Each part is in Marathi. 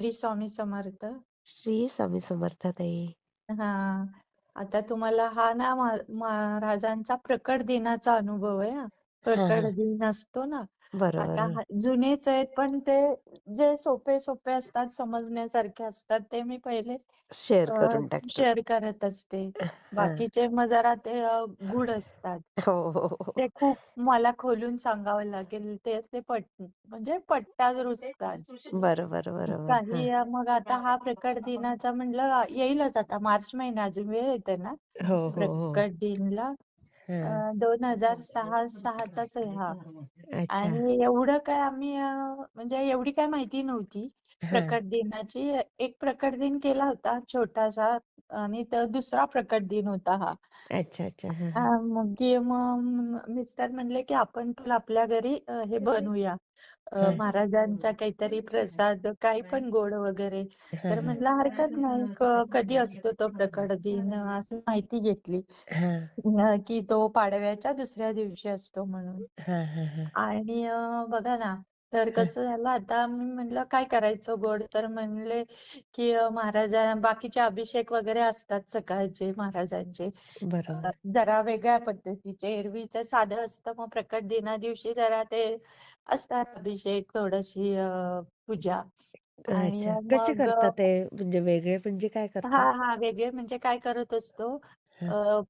श्री स्वामी समर्थ. श्री स्वामी समर्थ ताई. हा. आता तुम्हाला हा ना महाराजांचा प्रकट दिनाचा अनुभव आहे हा. हा प्रकट हा दिन असतो ना. बरोबर. आता जुनेच आहेत पण ते जे सोपे सोपे असतात समजण्यासारखे असतात ते मी पहिले शेअर करून टाकतात. शेअर करत असते. हा. बाकीचे मग जरा ते गूढ असतात. हो हो हो. ते खूप मला खोलून सांगावं लागेल ते ते म्हणजे पट्टा रुजतात. बरोबर बरोबर. हा. काही मग आता हा प्रकट दिनाचा म्हणलं येईलच आता मार्च महिना अजून वेळ येते ना हो हो हो. प्रकट दिनला. हा. 2006चाच आहे हा. अच्छा. आणि एवढं काय आम्ही म्हणजे एवढी काय माहिती नव्हती हा. प्रकट दिनाची. एक प्रकट दिन केला होता छोटासा आणि तर दुसरा प्रकट दिन होता हा. अच्छा अच्छा. हा हा, हा मग मिस्टर म्हणले की आपण पण आपल्या घरी हे बनवूया हा महाराजांचा काहीतरी प्रसाद काही पण गोड वगैरे. हा तर म्हटलं हरकत नाही कधी असतो तो प्रकट दिन असं माहिती घेतली हा की तो पाडव्याच्या दुसऱ्या दिवशी असतो म्हणून. हा हा हा आणि बघा ना तर हा. कसं झालं आता मी म्हणलं काय करायचं गोड तर म्हणले की महाराजा बाकीचे अभिषेक वगैरे असतात सकाळचे महाराजांचे बरोबर. जरा वेगळ्या पद्धतीचे. एरवीचं साधं असतं मग प्रकट दिना दिवशी जरा ते असतात अभिषेक थोडीशी पूजा. आणि अच्छा, कसे मग करतात ते? म्हणजे वेगळे म्हणजे काय हा करतात? हा वेगळे म्हणजे काय करत असतो हा अ,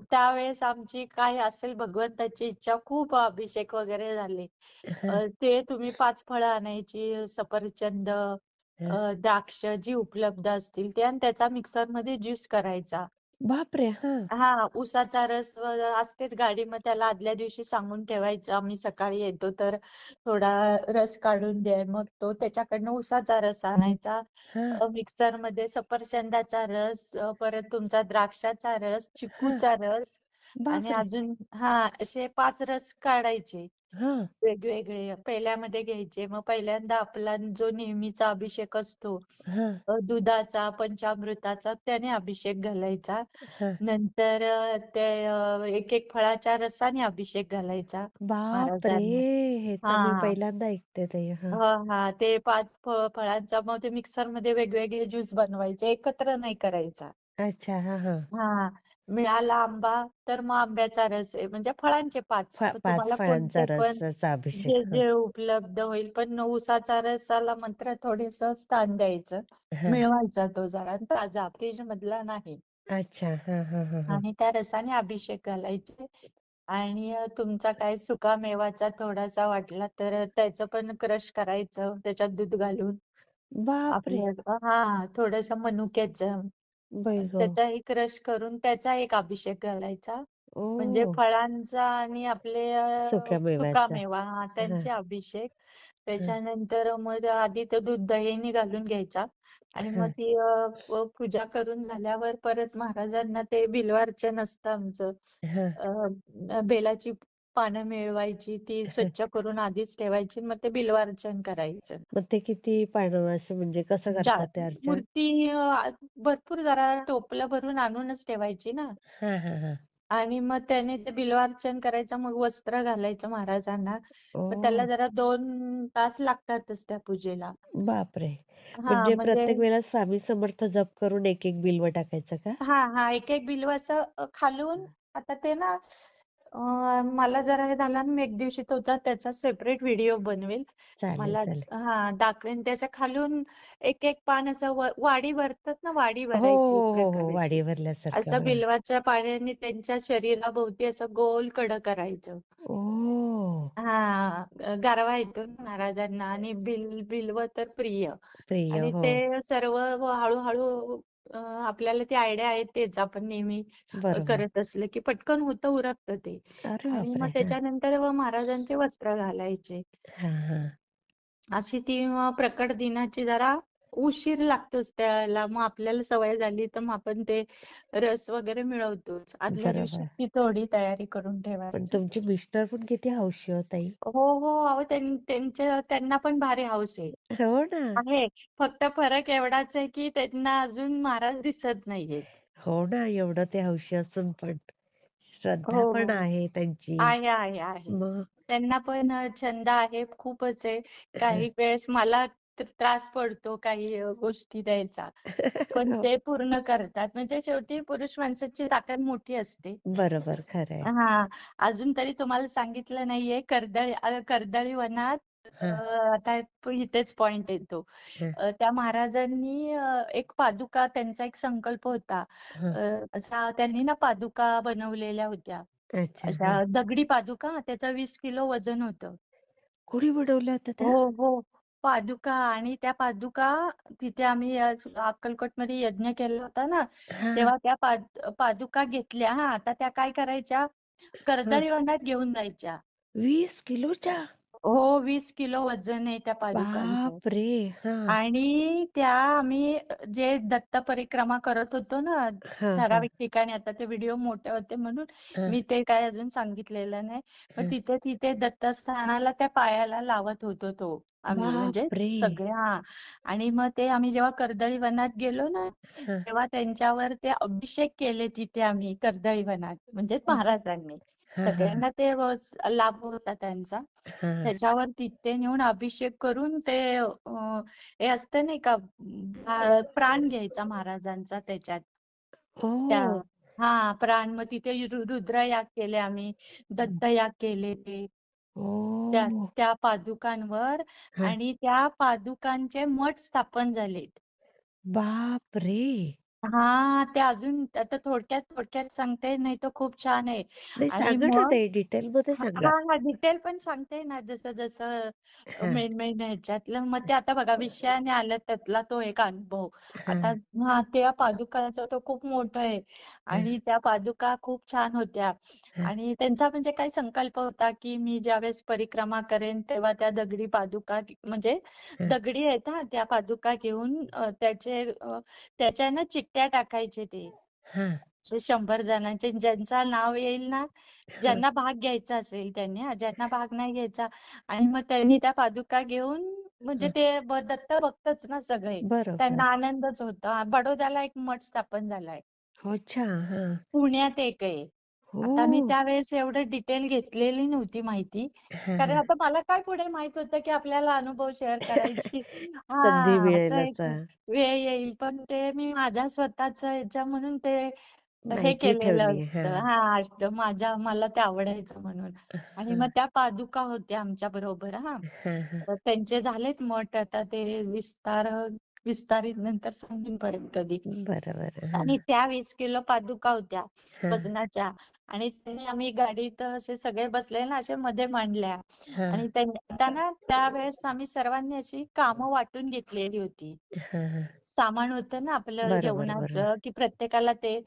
त्यावेळेस आमची काय असेल भगवंताची इच्छा खूप अभिषेक वगैरे झाले. हा ते तुम्ही 5 फळं आणायची सफरचंद हा. द्राक्ष जी उपलब्ध असतील ते आणि त्याचा मिक्सरमध्ये ज्यूस करायचा. बापरे. हा हा उसाचा रस असतेच गाडी मग त्याला आदल्या दिवशी सांगून ठेवायचं आम्ही सकाळी येतो तर थोडा रस काढून द्या. मग तो त्याच्याकडनं उसाचा रस आणायचा हा. मिक्सर मध्ये सफरचंदाचा रस परत तुमचा द्राक्षाचा रस हा. चिकूचा रस आणि बापरे. अजून हा असे 5 रस काढायचे हा वेगवेगळे पहिल्यामध्ये घ्यायचे. मग पहिल्यांदा आपला जो नेहमीचा अभिषेक असतो हा दुधाचा पंचामृताचा त्याने अभिषेक घालायचा. हा. नंतर ते एक एक फळाच्या रसाने अभिषेक घालायचा बापरे. महाराजांना. हे तर मी हा पहिल्यांदा ऐकते ताई. हा हा हा ते 5 फळांचा मग ते मिक्सर मध्ये वेगवेगळे ज्यूस बनवायचे एकत्र नाही करायचा. अच्छा. हा हा. हा मिळाला आंबा तर मग आंब्याचा रस आहे म्हणजे फळांचे 5 पाच तुम्हाला फळांचा कोणते पण रसाचा अभिषेक. जे हा जे उपलब्ध होईल. पण उसाचा रसाला मात्र थोडेस स्थान द्यायचं. हा. मिळवायचा तो जरा ताजा फ्रीज मधला नाही. अच्छा. हा हा हा हा. आणि त्या रसाने अभिषेक घालायचे. आणि तुमचा काय सुका मेवाचा थोडासा वाटला तर त्याचं पण क्रश करायचं त्याच्यात दूध घालून. बापरे. आपल्या हा थोडस मनुक्याचं बाई ग. त्याचाही क्रश करून त्याचा एक अभिषेक घालायचा. म्हणजे ओ. फळांचा आणि आपले सुक्या मेव्याचा. सुकामेवा हा त्यांचे अभिषेक. हा त्याच्यानंतर मग आधी तो दूध दहीने घालून घ्यायचा आणि हा. मग ती पूजा करून झाल्यावर परत महाराजांना ते बिल्वार्चन असतं आमचं. हा. बेलाची पानं मिळवायची ती स्वच्छ करून आधीच ठेवायची मग ते बिल्वार्चन करायचं. मग ते किती पानं असे म्हणजे कसं जा करतात ते अर्चन? मूर्ती भरपूर जरा टोपलं भरून आणूनच ठेवायची ना. हा हा हा. आणि मग त्याने ते बिल्वार्चन करायचं मग वस्त्र घालायचं महाराजांना. ओ. मग त्याला जरा 2 तास लागतातच त्या पूजेला. बापरे. हा म्हणजे म्हणजे प्रत्येक वेळेला स्वामी समर्थ जप करून एक एक बिल्व टाकायचं का? हा हा एक एक बिल्व असं खालून आता ते ना मला जरा हे झालं ना मी एक दिवशी त्याचा सेपरेट व्हिडिओ बनवेल. चालेल मला चालेल. हा दाखवेन त्याच्या खालून एक एक पान असं वाढी भरतात ना वाढी हो भरायची एक हो हो हो. प्रकाराची. वाडी भरल्यासारखं. असं बिल्वाच्या पाण्याने त्यांच्या शरीराभोवती असं गोल कडं करायचं. ओ. हा गारवा येतो ना महाराजांना आणि बिल्व तर प्रिय. प्रिय. आणि हो. ते सर्व हळूहळू आपल्याला ती आयडिया आहे तेच आपण नेहमी बरोबर. करत असलं की पटकन होतं उरकतं ते. अरे आणि मग बापरे. हा त्याच्यानंतर महाराजांचे वस्त्र घालायचे. हा हा. अशी ती प्रकट दिनाची जरा उशीर लागतोच त्याला. मग आपल्याला सवय झाली तर मग आपण ते रस वगैरे मिळवतोच. आदल्या दिवशी बरोबर. ती थोडी तयारी करून पण ठेवायची. तुमचे मिस्टर पण किती हौशी हो ताई. हो हो अहो त्यांना पण भारी हौस आहे. हो ना. आहे फक्त फरक एवढाच आहे की त्यांना अजून महाराज दिसत नाहीयेत. हो ना. एवढं ते हौशी असून पण हो श्रद्धा पण हो आहे त्यांची. आहे. मग त्यांना पण छंद आहे खूपच आहे. काही वेळेस मला त्रास पडतो काही गोष्टी द्यायचा. पण हो. ते पूर्ण करतात. म्हणजे शेवटी पुरुष माणसाची ताकद मोठी असते. बरोबर, खरंय. हां. अजून तरी तुम्हाला सांगितलं नाहीये कर्दळी वनात हां, आता इथेच पॉइंट येतो. हां, त्या महाराजांनी एक पादुका त्यांचा एक संकल्प होता. हां. अ, अशा त्यांनी ना पादुका बनवलेल्या होत्या. अच्छा, हां. अशा दगडी पादुका त्याचं 20 किलो वजन होतं. कोणी बनवल्या होत्या त्या? हो, हो. पादुका आणि त्या पादुका तिथे आम्ही अक्कलकोटमध्ये यज्ञ केला होता ना, हां, तेव्हा त्या पादुका घेतल्या हां. आता त्या काय करायच्या, हां. कर्दळी वनात घेऊन जायच्या. 20 किलोच्या? हो, 20 किलो वजन आहे त्या पादुकांचं. बापरे! हां, आणि त्या आम्ही जे दत्त परिक्रमा करत होतो ना, हां, हां, ठराविक ठिकाणी आता ते व्हिडिओ मोठे होते म्हणून हां, मी ते काय अजून सांगितलेलं नाही. मग हां. तिथे तिथे दत्तस्थानाला त्या पायाला लावत होतो तो आम्ही म्हणजे बापरे! सगळे हां. आणि मग ते आम्ही जेव्हा कर्दळी वनात गेलो ना, हां, तेव्हा त्यांच्यावर ते अभिषेक केले तिथे आम्ही कर्दळी वनात म्हणजे हं. महाराजांनी. हां, हां, सगळ्यांना ते लाभ होता त्यांचा. हां. त्याच्यावर तिथे नेऊन अभिषेक करून ते हे असतं नाही का प्राण घ्यायचा महाराजांचा त्याच्यात त्या ओह! हां, प्राण मग तिथे रुद्रयाग केले आम्ही, दत्तयाग केले ते त्या ओह! त्या पादुकांवर हां. आणि त्या पादुकांचे मठ स्थापन झालेत. बापरे! हां, ते अजून आता थोडक्यात सांगते नाही तर खूप छान आहे नाही आणि सांगा ना मग ते डिटेलमध्ये हां, सांगा. हां, हां. डिटेल पण सांगते ना, जसं जसं हां, मेन ह्याच्यातलं. मग ते आता बघा विषयाने आलं त्यातला तो एक अनुभव. आता हां, हां, त्या पादुकाचा तो खूप मोठा आहे हां, आणि त्या पादुका खूप छान होत्या हां, आणि त्यांचा म्हणजे काय संकल्प होता, की मी ज्यावेळेस परिक्रमा करेन तेव्हा त्या दगडी पादुका म्हणजे हां, दगडी आहेत हां, त्या पादुका घेऊन त्याच्या ना चिठ्ठ्या टाकायचे ते. हां, असे 100 जणांचे ज्यांचं नाव येईल ना, हां, ज्यांना भाग घ्यायचा असेल त्यांनी ज्यांना भाग नाही घ्यायचा आणि मग त्यांनी त्या पादुका घेऊन म्हणजे हां. ते दत्त भक्तच ना सगळे. बरोबर. त्यांना आनंदच होता. बडोद्याला एक मठ स्थापन झालाय. अच्छा. हां. पुण्यात एक आहे. आता मी ओह! त्यावेळेस एवढं डिटेल घेतलेली नव्हती माहिती. हां, कारण हां. आता मला काय पुढे माहित होतं, की आपल्याला अनुभव शेअर करायची. संधी हां, मिळेल असं एक असा. वेळ येईल. पण ते मी माझ्या स्वतःच ह्याच्या म्हणून ते हे माहिती केलेलं ठेवली. असतं. हां. हां, मला ते आवडायचं म्हणून. आणि हां, मग त्या पादुका होत्या आमच्या बरोबर हां. हां, हां. तर त्यांचे झालेत मठ आता ते विस्तारित नंतर सांगेन परत कधी. बरं, बरं. आणि हां, त्या 20 किलो पादुका होत्या हां, वजनाच्या आणि त्यांनी आम्ही गाडीत असे सगळे बसलेले ना असे मध्ये मांडल्या हां, आणि त्यांना त्यावेळेस आम्ही सर्वांनी अशी कामं वाटून घेतलेली होती. हां, हां. सामान होतं ना आपलं बरोबर, बरोबर. जेवणाचं, की प्रत्येकाला ते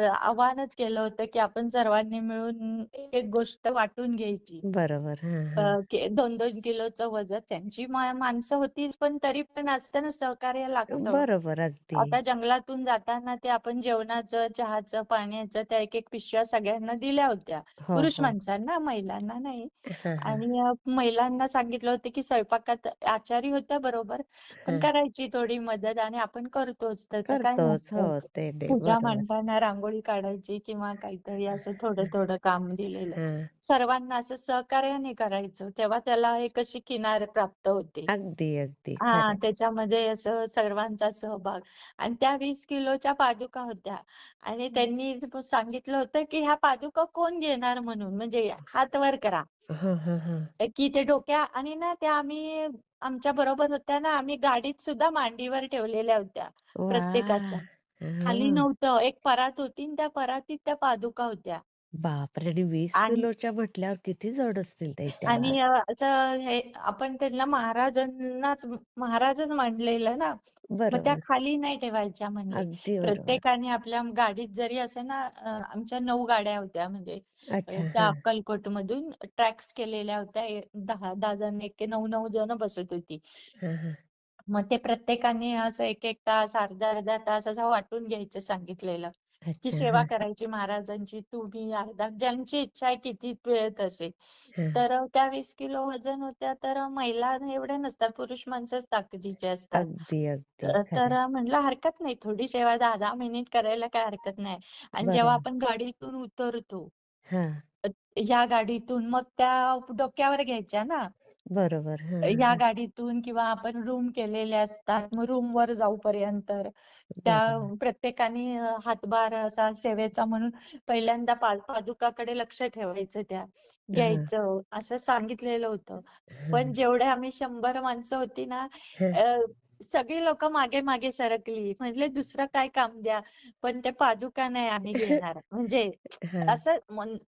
आव्हानच केलं होतं, की आपण सर्वांनी मिळून एक गोष्ट वाटून घ्यायची. बरोबर. हां, हां. 2-2 किलोचं वजन त्यांची माणसं होतीच, पण तरी पण असतं ना सहकार्य लागतं. बरोबर अगदी. आता जंगलातून जाताना ते आपण जेवणाचं, चहाचं, पाण्याचं त्या एक-एक पिशव्या सगळ्यांना दिल्या होत्या. हो, पुरुष हो. माणसांना, महिलांना नाही. हां, हां. आणि महिलांना सांगितलं होतं, की स्वयंपाकात आचारी होत्या बरोबर, पण हां. करायची थोडी मदत आणि आपण करतोच त्याचं काही करतोच. हो, नसतं. ते पूजा बरोबर. मांडताना रांगोळी काढायची किंवा काहीतरी असं थोडं-थोडं काम दिलेलं. हां. सर्वांना असं सहकार्याने करायचं, तेव्हा त्याला एक अशी किनार प्राप्त होते. अगदी, अगदी. हां, खरंय. त्याच्यामध्ये असं सर्वांचा सहभाग आणि त्या 20 किलोच्या पादुका होत्या आणि त्यांनी सांगितलं होतं, की ह्या पादुका कोण घेणार म्हणून म्हणजे हात वर करा. हं, हं, हं. की ते आणि ना त्या आम्ही आमच्या बरोबर होत्या ना, आम्ही गाडीत सुद्धा मांडीवर ठेवलेल्या होत्या वाह! प्रत्येकाच्या. खाली हां. नव्हतं. एक परात होती आणि त्या परातीत त्या पादुका होत्या. बापरे! आणि 20 आणि किलोच्या म्हटल्यावर किती जड असतील ते त्या? आणि असं हे आपण त्यांना महाराजच मांडलेलं ना, मग त्या बरोबर. खाली नाही ठेवायच्या म्हणले. अगदी बरोबर. प्रत्येकाने आपल्या गाडीत जरी असे ना आमच्या 9 गाड्या होत्या म्हणजे अच्छा. त्या हां. अक्कलकोटमधून ट्रॅक्स केलेल्या होत्या. 10-10 जण एके 9-9 जण बसत होती. हां, हां. मग ते प्रत्येकाने असं 1-1 तास, अर्धा-अर्धा तास असं वाटून घ्यायचं सांगितलेलं, की अच्छा. सेवा हां, करायची महाराजांची. तुम्ही अर्धा ज्यांची इच्छा आहे किती वेळ तसे. हां. तर त्या 20 किलो वजन होत्या तर महिला एवढ्या नसतात, पुरुष माणसंच ताकदीचे असतात. अगदी, अगदी. तर खरंय. म्हटलं हरकत नाही थोडी सेवा 10-10 मिनिट करायला काही हरकत नाही. आणि जेव्हा बरोबर. आपण गाडीतून उतरतो, हां. अ, ह्या गाडीतून मग त्या डोक्यावर घ्यायच्या ना. बरोबर. हां, या हां. गाडीतून किंवा आपण रूम केलेले असतात. मग रूमवर जाऊपर्यंत त्या बरोबर. प्रत्येकाने हातभार असा सेवेचा म्हणून पहिल्यांदा पादुकाकडे लक्ष ठेवायचं त्या हां, घ्यायचं असं सांगितलेलं होतं. हां, पण जेवढे आम्ही 100 माणसं होती ना, हां, अ, सगळी लोक मागे मागे सरकली. म्हटले दुसरं काय काम द्या, पण ते पादुका नाही आम्ही घेणार. म्हणजे हां, असं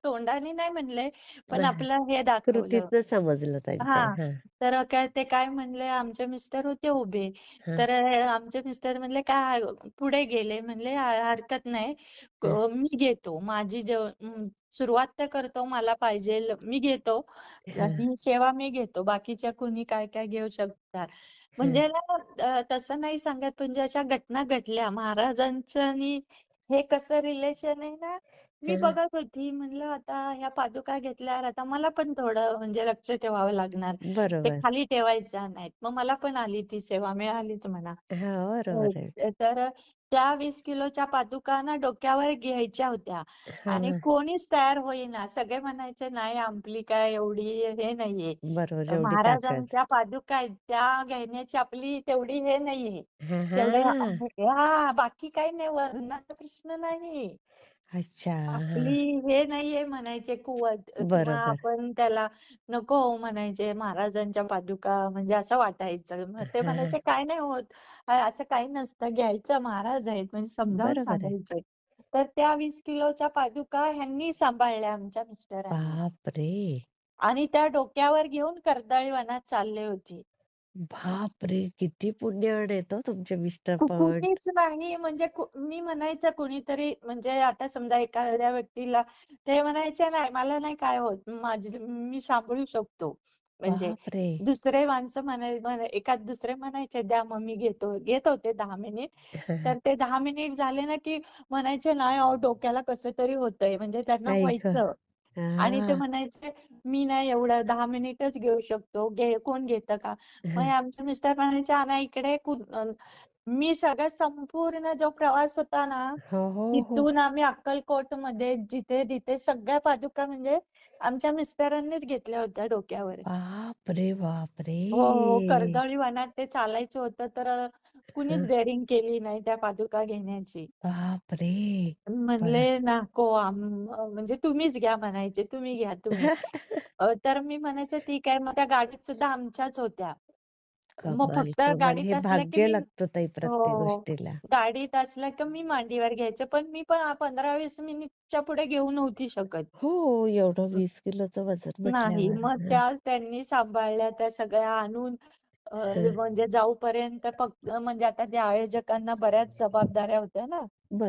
तोंडाने नाही म्हणले, पण हां. आपलं हे दाखवलं. कृतीतनं समजलं त्यांच्या. हां. हां, तर काय ते काय म्हणले आमचे मिस्टर होते उभे. हां, तर आमचे मिस्टर म्हणले काय पुढे गेले म्हणले हरकत नाही. हां, मी घेतो. सुरुवात तर करतो मला पाहिजेल मी घेतो. हां, ही सेवा मी घेतो. बाकीच्या कुणी काय काय घेऊ शकतात. हां, म्हणजे ना तसं नाही सांगत म्हणजे अशा घटना घडल्या. महाराजांचं आणि हे कसं रिलेशन आहे ना, मी हां. बघत होती. म्हणलं आता ह्या पादुका घेतल्यावर आता मला पण थोडं म्हणजे लक्ष ठेवावं लागणार. ते बरोबर. खाली ठेवायच्या नाहीत. मग मला पण आली ती सेवा मिळालीच म्हणा. हां, हो. बरोबर आहे. तर त्या 20 किलोच्या पादुका ना डोक्यावर घ्यायच्या होत्या आणि हां, कोणीच तयार होईना. सगळे म्हणायचे नाही आपली काय एवढी हे नाहीये. बरोबर. एवढी ताकद. महाराजांच्या पादुका आहेत त्या घेण्याची आपली तेवढी हे नाहीये. हां, तेवढे हां. बाकी काही नाही वजनाचा प्रश्न नाही. अच्छा. आपली हां. हे नाहीये म्हणायचे कुवत किंवा बरोबर. आपण त्याला नको म्हणायचे महाराजांच्या पादुका म्हणजे असं वाटायचं. मग ते हां, म्हणायचे काय नाही होत. असं काही नसतं घ्यायचं महाराज आहेत म्हणजे समजावून बरोबर आहे. सांगायचे. तर त्या 20 किलोच्या पादुका ह्यांनी सांभाळल्या आमच्या मिस्टरांनी बापरे! आणि त्या डोक्यावर घेऊन कर्दळी वनात चालले होते. बापरे! किती पुण्याळू आहेत हो तुमचे मिस्टर पण. कुणीच नाही म्हणजे मी म्हणायचं कुणीतरी म्हणजे आता समजा एखाद्या व्यक्तीला ते म्हणायचे नाही मला नाही काय होत मी सांभाळू शकतो. म्हणजे बापरे! दुसरे माणसं एखाद दुसरे म्हणायचे द्या मग मी घेतो. घेत होते 10 मिनिट. तर ते 10 मिनिट झाले ना की म्हणायचे नाही अहो डोक्याला कसं तरी होतंय म्हणजे त्यांना आई गं! व्हायचं. आणि ते हां. म्हणायचे मी नाही एवढं 10 मिनिटच घेऊ शकतो. कोण घेतं का? मग आमचे मिस्टर म्हणायचे "आणा इकडे मी सगळा संपूर्ण जो प्रवास होता ना, हो, हो, हो. तिथून आम्ही अक्कलकोटमध्ये जिथे-तिथे सगळ्या पादुका म्हणजे आमच्या मिस्टरांनीच घेतल्या होत्या डोक्यावर. बापरे, बापरे! हो, हो. कर्दळी वनात ते चालायचं होतं तर कुणीच हं. डेअरिंग केली नाही त्या पादुका घेण्याची. बापरे! म्हणले बघा. नको म्हणजे तुम्हीच घ्या म्हणायचे, तुम्ही घ्या तुम्ही. तर मी म्हणायचे ठीक आहे. मग त्या गाडीत सुद्धा आमच्याच होत्या. मग कमाल, फक्त कमाल. गाडीत हे असलं की भाग्य मी लागतं ताई प्रत्येक हो. गोष्टीला. गाडीत असलं की मी मांडीवर घ्यायचे. पण मी पण 15-20 मिनिटच्या पुढे घेऊ नव्हती शकत. हो, एवढं 20 किलोचं वजन नाही. म्हटल्यावर. मग हं, त्या त्यांनी सांभाळल्या त्या सगळ्या आणून अ, हं. म्हणजे जाऊपर्यंत फक्त म्हणजे आता त्या आयोजकांना बऱ्याच जबाबदाऱ्या होत्या ना.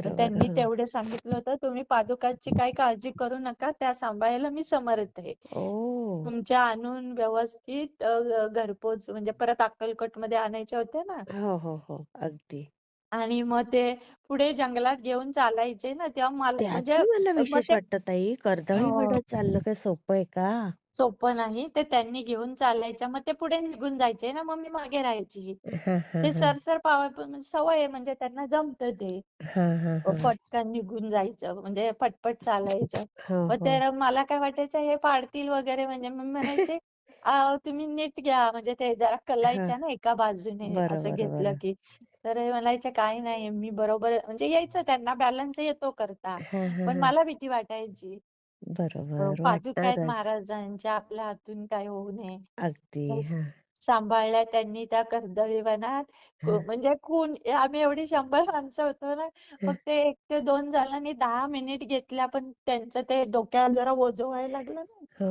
मग बरोबर. त्यांनी हं. तेवढे सांगितलं होतं, "तुम्ही पादुकांची काही काळजी करू नका. त्या सांभाळायला मी समर्थ आहे. ओह! तुमच्या आणून व्यवस्थित घरपोच म्हणजे परत अक्कलकोटमध्ये आणायच्या होत्या ना." हो, हो, हो. अगदी. आणि मग ते पुढे जंगलात घेऊन चालायचे ना, तेव्हा मला म्हणजे त्याची मला मग विशेष ते वाटतं ताई, कर्दळी हो. वनात चालणं काही सोपं आहे का? सोपं नाही. ते त्यांनी घेऊन चालायच्या. मग ते पुढे निघून जायचे ना, मग मी मागे राहायची. हां, हां, ते हां. सरसर म्हणजे सवय आहे म्हणजे त्यांना जमतं ते. हां, हां, हां. पटकन निघून जायचं म्हणजे पटपट चालायचं. हो, मग हो. तर मला काय वाटायचं हे पाडतील वगैरे म्हणजे मी म्हणायचे, तुम्ही नीट घ्या." म्हणजे ते जरा हां. कलायच्या ना एका बाजूने असं बरोबर, घेतलं बरं. की. तर म्हणायचे, "काही नाही मी बरोबर" म्हणजे यायचं त्यांना बॅलन्स येतो करता. हां, हां, पण हां. मला भीती वाटायची. बरोबर. पादुका आहेत वाटणारच. महाराजांच्या आपल्या हातून काय होऊ नये. अगदी. तर हां, सांभाळल्या त्यांनी त्या कर्दळी वनात. हां, म्हणजे आम्ही एवढी 100 माणसं होतो ना, हां. फक्त 1 ते 2 जणांनी 10 मिनिट घेतल्या, पण त्यांचं ते डोक्याला जरा ओझं व्हायला लागलं ना. हो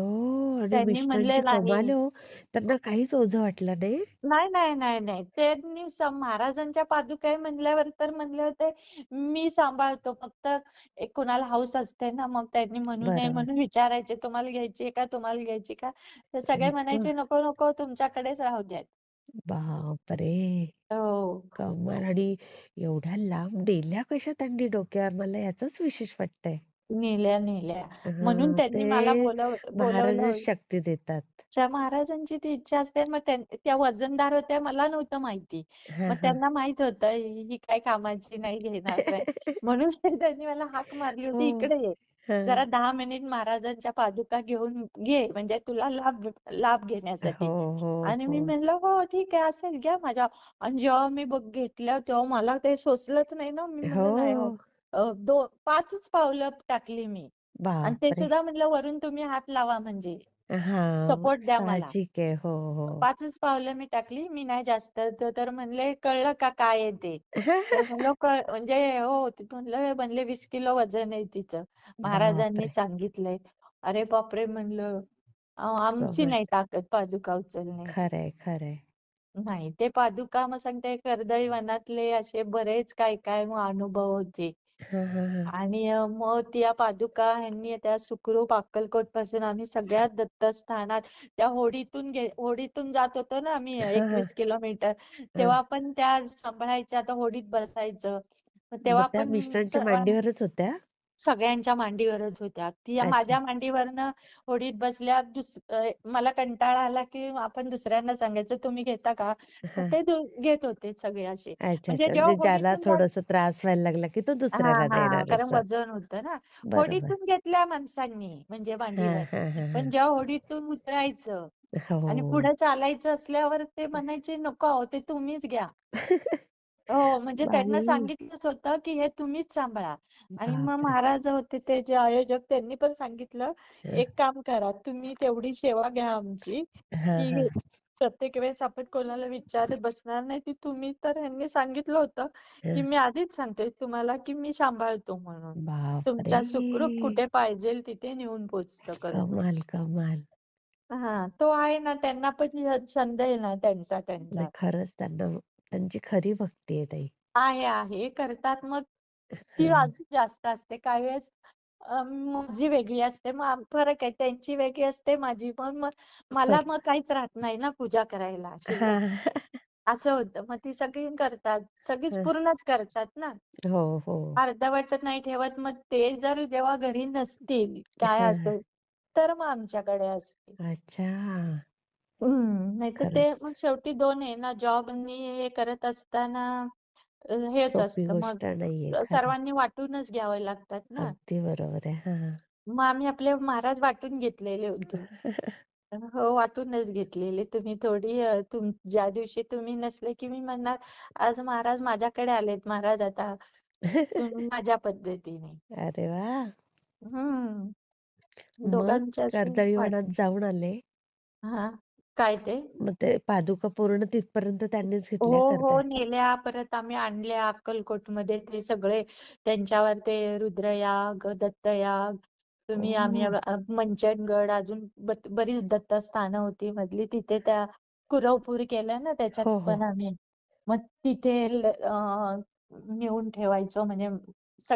आणि त्यांनी म्हणले, मिस्टरांची "नाही." कमाल आहे हो. त्यांना काहीच ओझं वाटलं नाही? नाही, नाही, नाही, नाही. त्यांनी महाराजांच्या पादुका आहे म्हणल्यावर तर म्हणले होते, "मी सांभाळतो." फक्त एक कुणाला हौस असते ना, मग त्यांनी म्हणू नये बरोबर. म्हणून विचारायचे, "तुम्हाला घ्यायची आहे का? तुम्हाला घ्यायची का?" तर सगळे आई गं! म्हणायचे, "नको, नको, तुमच्याकडेच राहू द्यात." बापरे! हो. कमाल आणि एवढ्या लांब नेल्या कशा त्यांनी डोक्यावर? मला याचंच विशेष वाटतंय. नेल्या, नेल्या. म्हणून हां, त्यांनी ते मला बोलवलं. महाराजच शक्ती देतात. त्या महाराजांची ती इच्छा असते. मग त्या वजनदार होत्या मला नव्हतं माहिती. हां, मग हां. त्यांना माहित होतं ही काही कामाची नाही घेणार नाही. म्हणून त्यांनी मला हाक मारली हो. होती, "इकडे ये." जरा हां. 10 मिनिट महाराजांच्या पादुका घेऊन घे, म्हणजे तुला लाभ लाभ हो, घेण्यासाठी. हो, आणि मी हो. म्हणलं हो ठीक आहे असेल घ्या माझ्या. आणि जेव्हा मी बघ घेतल्या तेव्हा मला ते सोसलंच नाही ना. मी म्हणलं नाही हो. हो. 5च पावलं टाकली मी. आणि ते बापरे! सुद्धा म्हणलं वरून तुम्ही हात लावा, म्हणजे हां, सपोर्ट द्या मला. साहजिक आहे. हो, हो. 5च पावलं मी टाकली, मी नाही जास्त. तर म्हणले कळलं का काय आहे ते. तर म्हणलं म्हणजे हो ते म्हणले 20 किलो वजन आहे तिचं, महाराजांनी बापरे! सांगितलंय. अरे बापरे म्हणलं. आमची कमाल. नाही ताकद पादुका उचलण्याची. खरंय, खरंय. नाही ते पादुका मग सांगते कर्दळी वनातले असे बरेच काय काय मग अनुभव होते. हां, हां, हां. आणि मग त्या पादुका ह्यांनी त्या सुखरूप अक्कलकोट पासून आम्ही सगळ्यात दत्तस्थानात त्या होडीतून जात होतो ना आम्ही हां, हां. 21 किलोमीटर. हां. तेव्हा पण त्या सांभाळायच्या, आता होडीत बसायचं. मग मग तेव्हा त्या पण मिस्टरांच्या मांडीवरच होत्या? सगळ्यांच्या मांडीवरच होत्या. ती अच्छा. माझ्या मांडीवरनं होडीत बसल्या. मला कंटाळा आला की आपण दुसऱ्यांना सांगायचं तुम्ही घेता का. तर हां. ते घेत होते सगळे असे. अच्छा, म्हणजे अच्छा. जेव्हा म्हणजे ज्याला होडीतून थोडासा त्रास व्हायला लागला, की तो हा दुसऱ्याला हा देणार कारण असं. वजन होतं ना. बरोबर. होडीतून घेतल्या माणसांनी म्हणजे हां, मांडीवर. हां, हां, पण हां. जेव्हा होडीतून उतरायचं आणि हो. पुढे चालायचं असल्यावर ते म्हणायचे नको अहो, ते तुम्हीच घ्या. हो म्हणजे त्यांना बाई! सांगितलंच होतं की हे तुम्हीच सांभाळा. आणि मग बापरे! महाराज होते ते जे आयोजक, त्यांनी पण सांगितलं हं. एक काम करा, तुम्ही तेवढी सेवा घ्या आमची हां, की हां. प्रत्येक वेळेस आपण कोणाला विचारत बसणार नाही. ती तुम्ही, तर ह्यांनी सांगितलं होतं की हं. मी आधीच सांगते तुम्हाला की मी सांभाळतो म्हणून. बापरे! तुमच्या सुखरूप कुठे पाहिजेल तिथे नेऊन पोचतं करून. कमाल, कमाल. हा तो आहे ना, त्यांना पण छंद आहे ना त्यांचा नाही त्यांचा. खरंच त्यांना त्यांची खरी भक्ती आहे ताई. आहे करतात. मग ती हां. अजून जास्त असते काही वेळेस. माझी वेगळी असते, मग फरक आहे, त्यांची वेगळी असते माझी पण. मग मला फरक मग काहीच राहत नाही ना पूजा करायला शिल्लक. हां. असं होतं. मग ती सगळी करतात, सगळीच हं. पूर्णच करतात ना. हो, हो. अर्धवट नाही ठेवत. मग ते जर जेव्हा घरी नसतील काय हां. असेल तर मग आमच्याकडे असते. अच्छा. नाहीतर ते खरंच मग शेवटी दोन आहे ना, जॉब आणि हे करत असताना हेच सोपी असतं मग. गोष्ट नाहीये. खरंय. सर्वांनी वाटूनच घ्यावे लागतात ना. अगदी बरोबर आहे. हां. मग आम्ही आपले महाराज वाटून घेतलेले होते. हो वाटूनच घेतलेले. तुम्ही थोडी ज्या दिवशी तुम्ही नसले की मी म्हणणार आज महाराज माझ्याकडे आलेत, महाराज आता तुम्ही माझ्या पद्धतीने. अरे वाह! हम्म मग दोघांच्या अशी वाट. कर्दळीवनात जाऊन आले. हा काय ते. मग ते पादुका पूर्ण तिथपर्यंत त्यांनीच हो घेतल्या हो कर्दळ नेल्या, परत आम्ही आणल्या अक्कलकोटमध्ये. ते सगळे त्यांच्यावर ते रुद्रयाग, दत्तयाग. आम्ही ओह! मंचनगड, अजून बरीच दत्तस्थानं होती मधली, तिथे त्या कुरवपूर केल्या ना त्याच्यात हो, हो. पण आम्ही. मग तिथे नेऊन ठेवायचो, म्हणजे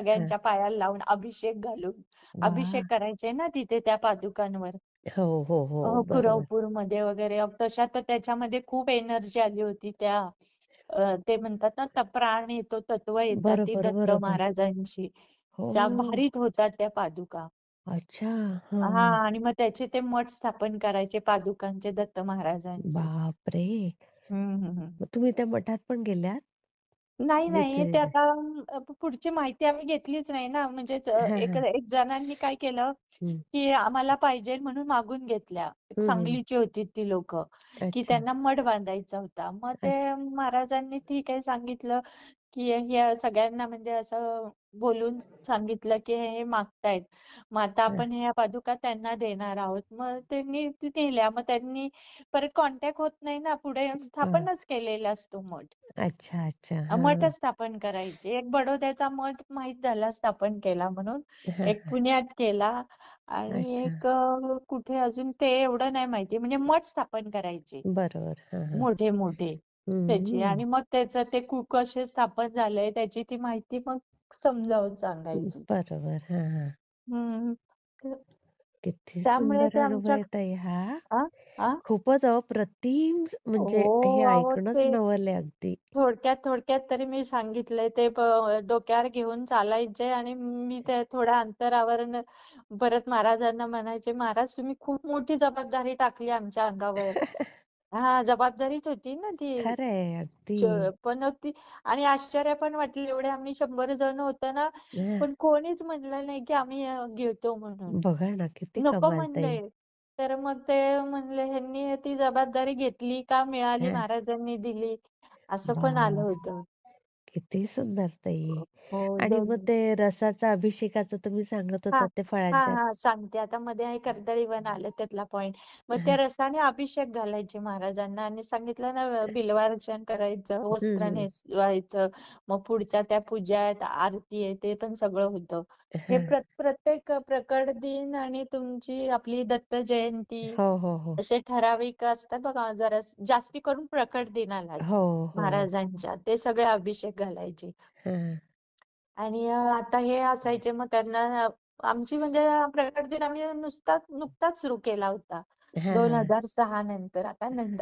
हां. सगळ्यांच्या पायाला लावून अभिषेक घालून. अभिषेक वाह! करायचे ना तिथे त्या पादुकांवर. हो, हो, हो. बरोबर. कुरवपूरमध्ये वगैरे. तशा तर त्याच्यामध्ये खूप एनर्जी आली होती त्या. ते म्हणतात ना प्राण येतो, तत्व येतात ती बरोबर, दत्त बरोबर. महाराजांची. त्या हो. भारीत होतात त्या पादुका. अच्छा. हां, हा हां. आणि मग त्याचे ते मठ स्थापन करायचे पादुकांचे, दत्त महाराजांचे. बापरे! हम्म. मग तुम्ही त्या मठात पण गेल्यात? नाही नाही जिथे ते आता पुढची माहिती आम्ही घेतलीच नाही ना. म्हणजे हां, एक हां. एक जणांनी काय केलं हं. की आम्हाला पाहिजे म्हणून मागून घेतल्या. हं, हं. सांगलीची होती ती लोक, की अच्छा, त्यांना मठ बांधायचा होता. मग अच्छा. ते महाराजांनी ठीक आहे सांगितलं की हे सगळ्यांना म्हणजे असं बोलून सांगितलं की हे मागतायत. मग आता हां, आपण ह्या पादुका त्यांना देणार आहोत. मग त्यांनी ती नेल्या. मग त्यांनी परत कॉन्टॅक्ट होत नाही ना पुढे, हां. स्थापनच केलेला असतो मठ. अच्छा, अच्छा. मठच हां. स्थापन करायचे. एक बडोद्याचा मठ माहित झाला स्थापन केला म्हणून. हां, एक हां. पुण्यात केला. आणि अच्छा. एक कुठे अजून ते एवढं नाही माहिती. म्हणजे मठ स्थापन करायचे बरोबर. हां, हां. मोठे मोठे त्याचे. हं. आणि मग त्याचं ते कसे स्थापन झालंय त्याची ती माहिती मग समजावून सांगायची. बरोबर. हां, हां. हम्म तर किती त्यामुळे सुंदर ते अनुभव आमच्या आहे ताई हा. आ आ खूपच अप्रतिम म्हणजे हो हे अहो ऐकणंच ते नवल आहे अगदी. थोडक्यात तरी मी सांगितलंय ते. डोक्यावर घेऊन चालायचे आणि मी ते थोड्या अंतरावर परत महाराजांना म्हणायचे, महाराज तुम्ही खूप मोठी जबाबदारी टाकली आमच्या अंगावर. हा जबाबदारीच होती ना ती. खरंय अगदी. पण ती आणि आश्चर्य पण वाटले एवढे आम्ही 100 जण होतो ना, हं, पण कोणीच म्हणलं नाही की आम्ही घेतो म्हणून. बघा ना किती नको कमाल ताई. म्हणले. तर मग ते म्हणले ह्यांनी ती जबाबदारी घेतली का मिळाली हं, महाराजांनी दिली असं पण आलं वाह! होतं. किती सुंदर ताई. हो आणि मग दोन ते रसाचा अभिषेकाचं तुम्ही सांगत हां. होतात ते हां, फळांच्या. हां. सांगते. आता मध्ये आहे कर्दळीवन आलं त्यातला पॉइंट. मग त्या हं, रसाने अभिषेक घालायचे महाराजांना आणि सांगितलं ना बिल्वार्चन करायचं, हं, वस्त्र हं. नेसवायचं. मग पुढच्या त्या पूजा आहेत, आरती आहे ते पण सगळं होतं. हे हं. प्रत्येक प्रकट दिन आणि तुमची आपली दत्त जयंती हो, हो, हो. असे ठराविक असतात बघा जरा जास्ती करून प्रकट दिनालाच हो, हो. महाराजांच्या ते सगळे अभिषेक घालायचे. हं. आणि आता हे असायचे मग त्यांना आमची म्हणजे प्रकट दिन आम्ही नुकताच सुरू केला होता. हां, हां. 2006 नंतर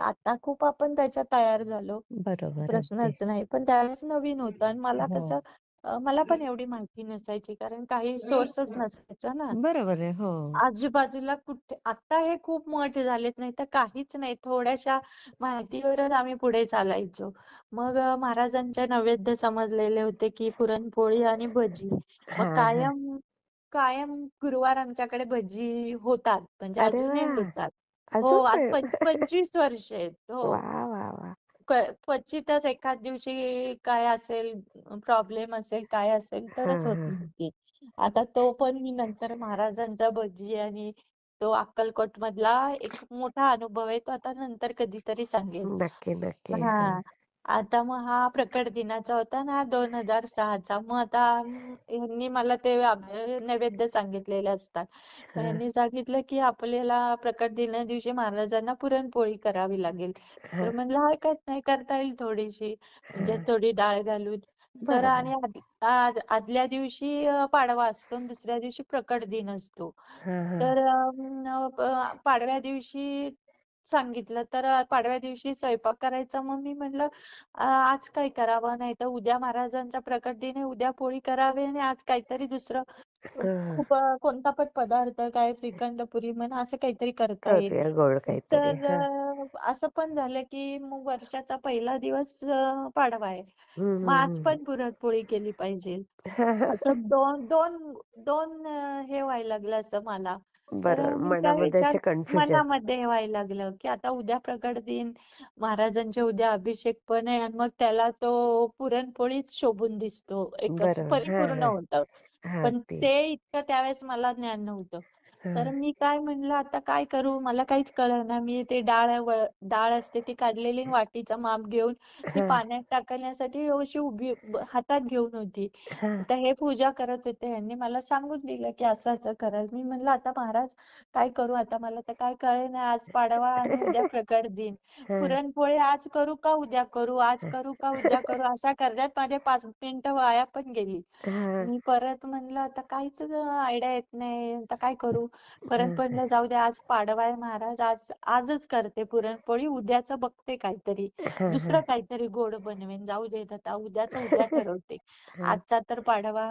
आता खूप आपण त्याच्यात तयार झालो. बरोबर अगदी. प्रश्नच नाही. पण त्यावेळेस नवीन होतं आणि मला हो. कसं मला पण एवढी माहिती नसायची कारण काही सोर्सच नसायचा ना. बरोबर आहे. हो. आजूबाजूला कुठे आता हे खूप मोठे झालेत नाही तर काहीच नाही. थोड्याशा माहितीवरच आम्ही पुढे चालायचो. मग महाराजांच्या नैवेद्य समजलेले होते की पुरणपोळी आणि भजी. मग हां, हां. कायम कायम गुरुवार आमच्याकडे भजी होतात. म्हणजे अरे अजूनही वाह! होतात. हो, अजून आज पण? 25 वर्ष आहेत. हो. वाह, वाह, वाह! क्वचितच एखाद दिवशी काय असेल प्रॉब्लेम असेल काय असेल तरच हां, होत हां. नव्हती. आता तो पण मी नंतर महाराजांचा भजी आणि तो अक्कलकोट मधला एक मोठा अनुभव आहे तो आता नंतर कधीतरी सांगेन. नक्की, नक्की. हां. हां. आता मग हा प्रकट दिनाचा होता ना 2006चा. मग आता ह्यांनी मला ते नैवेद्य सांगितलेले असतात. मग हां, ह्यांनी सांगितलं की आपल्याला प्रकट दिना दिवशी महाराजांना पुरणपोळी करावी लागेल. तर हां, म्हणलं हरकत नाही करता येईल थोडीशी म्हणजे हां. थोडी डाळ घालून. तर बरोबर. आणि आदल्या दिवशी पाडवा असतो आणि दुसऱ्या दिवशी प्रकट दिन असतो. हां, हां. तर पाडव्या दिवशी सांगितलं तर पाडव्या दिवशी स्वयंपाक करायचा मग मी म्हणलं आज काय करावं नाही तर उद्या महाराजांचा प्रकट दिन आहे उद्या पोळी करावी आणि आज काहीतरी दुसरं हां. खूप कोणता पण पदार्थ काय श्रीखंड पुरी म्हणा असं काहीतरी करता येईल. करूया गोड काहीतरी. तर हां. असं पण झालं की मग वर्षाचा पहिला दिवस पाडवा आहे. हं, मग हं, आज हं. पण पुरणपोळी केली पाहिजे. असं दोन दोन दोन हे व्हायला लागलं असं मला. तर बरोबर. मी काय मनामध्ये विचार असे कन्फ्युजन. मनामध्ये हे व्हायला लागलं, की आता उद्या प्रकट दिन, महाराजांचे उद्या अभिषेक पण आहे आणि मग त्याला तो पुरणपोळीच शोभून दिसतो. एक असं बरोबर. हां, परिपूर्ण हां. होतं. हां, पण अगदी. ते इतकं त्यावेळेस मला ज्ञान नव्हतं. तर हां, मी काय म्हणलं आता काय करू? मला काहीच कळेना. मी ते डाळ असते ती काढलेली वाटीचं माप घेऊन ती हां, पाण्यात टाकण्यासाठी अशी उभी हातात घेऊन होती. हां, आता हे पूजा करत होते ह्यांनी मला सांगून दिलं की असं असं कराल. मी म्हणलं आता महाराज काय करू आता मला तर काय कळेना आज पाडवा आणि उद्या प्रकट दिन. हां, पुरणपोळी आज करू का उद्या करू? आज करू का उद्या करू? अशा करण्यात माझे 5 मिनिटं वाया पण गेली. हां, मी परत म्हणलं आता काहीच आयडिया येत नाही. आता काय करू? परत हां, म्हणलं जाऊ दे आज पाडवा आहे महाराज आजच करते पुरणपोळी. उद्याचं बघते काहीतरी. हां, दुसरं हां. काहीतरी गोड बनवेन. जाऊ देत आता उद्याचं उद्या ठरवते. हां. आजचा तर पाडवा